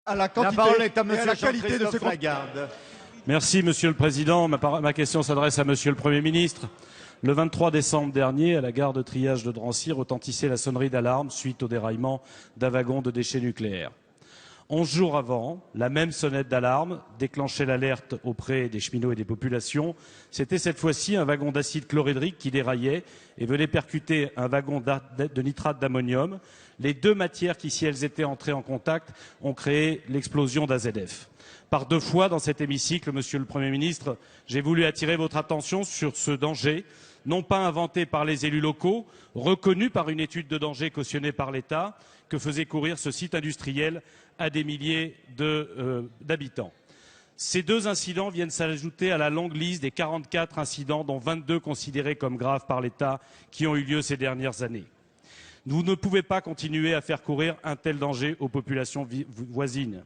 à la La quantité parole est à et à Monsieur la qualité de Jean-Christophe ces Lagarde. Merci, Monsieur le Président. Ma question s'adresse à Monsieur le Premier ministre. Le 23 décembre dernier, à la gare de triage de Drancy, retentissait la sonnerie d'alarme suite au déraillement d'un wagon de déchets nucléaires. 11 jours avant, la même sonnette d'alarme déclenchait l'alerte auprès des cheminots et des populations. C'était cette fois-ci un wagon d'acide chlorhydrique qui déraillait et venait percuter un wagon de nitrate d'ammonium. Les deux matières qui, si elles étaient entrées en contact, ont créé l'explosion d'AZF. Par deux fois dans cet hémicycle, Monsieur le Premier ministre, j'ai voulu attirer votre attention sur ce danger, non pas inventé par les élus locaux, reconnu par une étude de danger cautionnée par l'État, que faisait courir ce site industriel à des milliers d'habitants. Ces deux incidents viennent s'ajouter à la longue liste des 44 incidents, dont 22 considérés comme graves par l'État, qui ont eu lieu ces dernières années. Vous ne pouvez pas continuer à faire courir un tel danger aux populations voisines.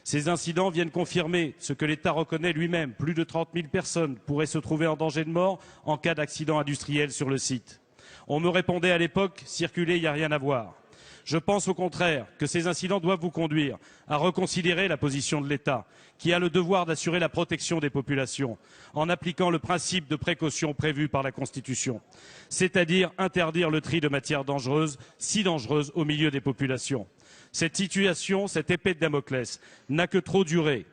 Ces incidents viennent confirmer ce que l'État reconnaît lui-même. Plus de 30 000 personnes pourraient se trouver en danger de mort en cas d'accident industriel sur le site. On me répondait à l'époque, circuler, il n'y a rien à voir. Je pense au contraire que ces incidents doivent vous conduire à reconsidérer la position de l'État, qui a le devoir d'assurer la protection des populations en appliquant le principe de précaution prévu par la Constitution, c'est-à-dire interdire le tri de matières dangereuses, si dangereuses au milieu des populations. Cette situation, cette épée de Damoclès, n'a que trop duré.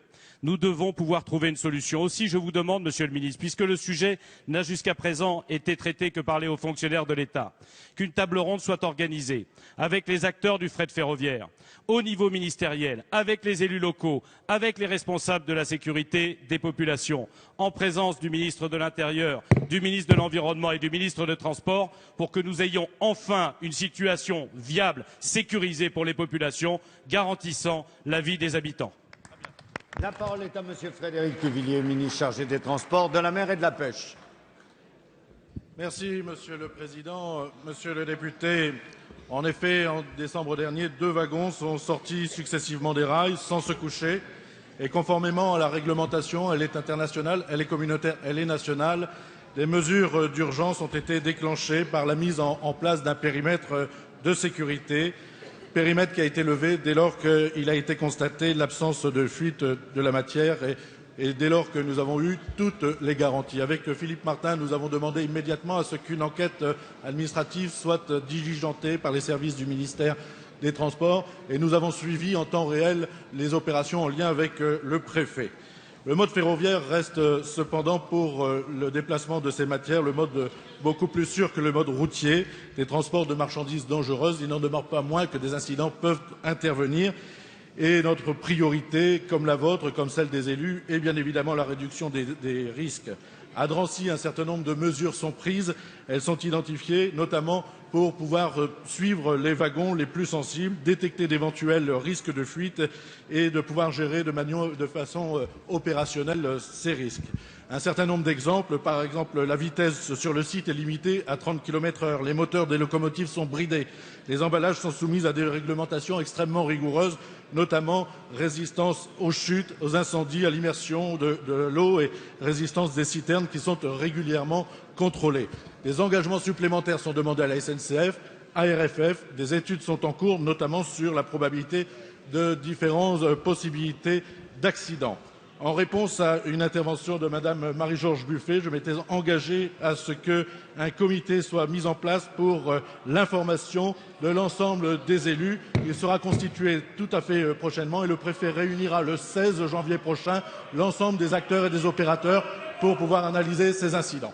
Nous devons pouvoir trouver une solution. Aussi, je vous demande, Monsieur le Ministre, puisque le sujet n'a jusqu'à présent été traité que par les hauts fonctionnaires de l'État, qu'une table ronde soit organisée avec les acteurs du fret ferroviaire, au niveau ministériel, avec les élus locaux, avec les responsables de la sécurité des populations, en présence du ministre de l'Intérieur, du ministre de l'Environnement et du ministre des Transports, pour que nous ayons enfin une situation viable, sécurisée pour les populations, garantissant la vie des habitants. La parole est à Monsieur Frédéric Cuvillier, ministre chargé des Transports, de la Mer et de la Pêche. Merci, Monsieur le Président. Monsieur le député, en effet, en décembre dernier, 2 wagons sont sortis successivement des rails sans se coucher. Et conformément à la réglementation, elle est internationale, elle est communautaire, elle est nationale, des mesures d'urgence ont été déclenchées par la mise en place d'un périmètre de sécurité. Périmètre qui a été levé dès lors qu'il a été constaté l'absence de fuite de la matière et dès lors que nous avons eu toutes les garanties. Avec Philippe Martin, nous avons demandé immédiatement à ce qu'une enquête administrative soit diligentée par les services du ministère des Transports et nous avons suivi en temps réel les opérations en lien avec le préfet. Le mode ferroviaire reste cependant pour le déplacement de ces matières le mode beaucoup plus sûr que le mode routier des transports de marchandises dangereuses. Il n'en demeure pas moins que des incidents peuvent intervenir et notre priorité, comme la vôtre, comme celle des élus, est bien évidemment la réduction des risques. À Drancy, un certain nombre de mesures sont prises. Elles sont identifiées, notamment pour pouvoir suivre les wagons les plus sensibles, détecter d'éventuels risques de fuite et de pouvoir gérer de façon opérationnelle ces risques. Un certain nombre d'exemples, par exemple, la vitesse sur le site est limitée à 30 km/h. Les moteurs des locomotives sont bridés. Les emballages sont soumis à des réglementations extrêmement rigoureuses, notamment résistance aux chutes, aux incendies, à l'immersion de l'eau et résistance des citernes qui sont régulièrement contrôlées. Des engagements supplémentaires sont demandés à la SNCF, à RFF. Des études sont en cours, notamment sur la probabilité de différentes possibilités d'accidents. En réponse à une intervention de Madame Marie-Georges Buffet, je m'étais engagé à ce qu'un comité soit mis en place pour l'information de l'ensemble des élus. Il sera constitué tout à fait prochainement et le préfet réunira le 16 janvier prochain l'ensemble des acteurs et des opérateurs pour pouvoir analyser ces incidents.